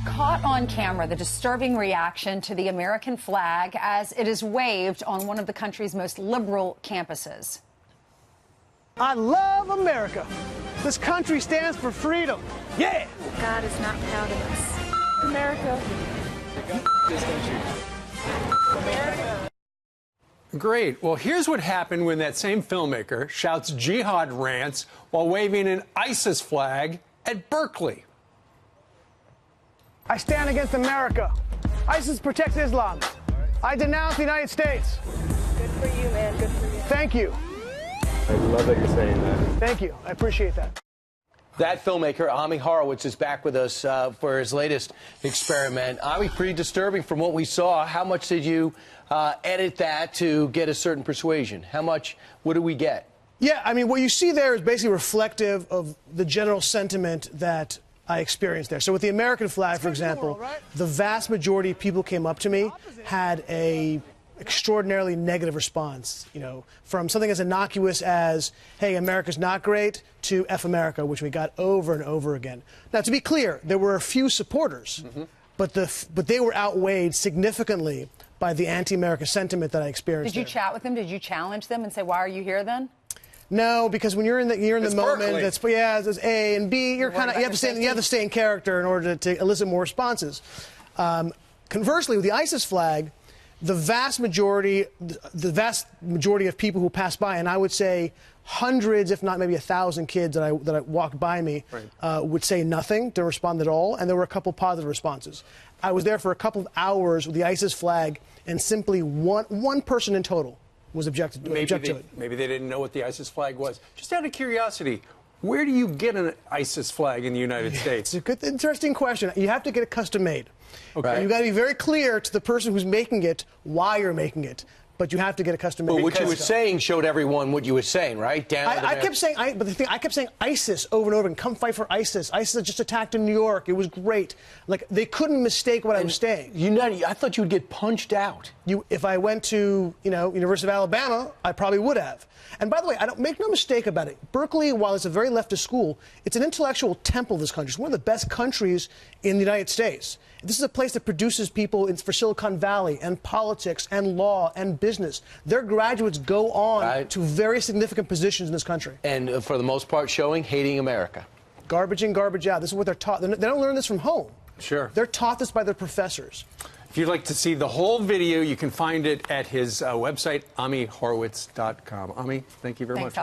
caught on camera the disturbing reaction to the American flag as it is waved on one of the country's most liberal campuses. I love America. This country stands for freedom. Yeah! God is not proud of us. America. This country. America. Great. Well, here's what happened when that same filmmaker shouts jihad rants while waving an ISIS flag at Berkeley. I stand against America. ISIS protects Islam. I denounce the United States. Good for you, man. Good for you. Thank you. I love that you're saying that. Thank you. I appreciate that. That filmmaker, Ami Horowitz, is back with us for his latest experiment. Ami, pretty disturbing from what we saw. How much did you edit that to get a certain persuasion? How much? What do we get? Yeah, I mean, what you see there is basically reflective of the general sentiment that I experienced there. So with the American flag, for example, the vast majority of people came up to me had a extraordinarily negative response, you know, from something as innocuous as, hey, America's not great, to F America, which we got over and over again. Now, to be clear, there were a few supporters, but they were outweighed significantly by the anti-America sentiment that I experienced. Did you chat with them? Did you challenge them and say, why are you here then? No, because when you're in the moment, Berkeley. it's A and B. You have to stay in character in order to elicit more responses. Conversely, with the ISIS flag, the vast majority of people who pass by, and I would say hundreds, if not maybe 1,000 kids that I walked by me, would say nothing, didn't respond at all, and there were a couple positive responses. I was there for a couple of hours with the ISIS flag, and simply one person in total was objected to it. Maybe they didn't know what the ISIS flag was. Just out of curiosity, where do you get an ISIS flag in the United States? It's a good, interesting question. You have to get it custom made. Okay. You've got to be very clear to the person who's making it why you're making it. But you have to get it custom made. But what you were saying showed everyone what you were saying, right? I kept saying, I kept saying ISIS over and over and come fight for ISIS. ISIS just attacked in New York. It was great. Like, they couldn't mistake what I was saying. I thought you would get punched out. If I went to, University of Alabama, I probably would have. And by the way, I don't make no mistake about it. Berkeley, while it's a very leftist school, it's an intellectual temple of this country. It's one of the best countries in the United States. This is a place that produces people for Silicon Valley and politics and law and business. Their graduates go on to very significant positions in this country. And for the most part showing hating America. Garbage in, garbage out. This is what they're taught. They don't learn this from home. Sure. They're taught this by their professors. If you'd like to see the whole video, you can find it at his website, amihorowitz.com. Ami, thank you very much.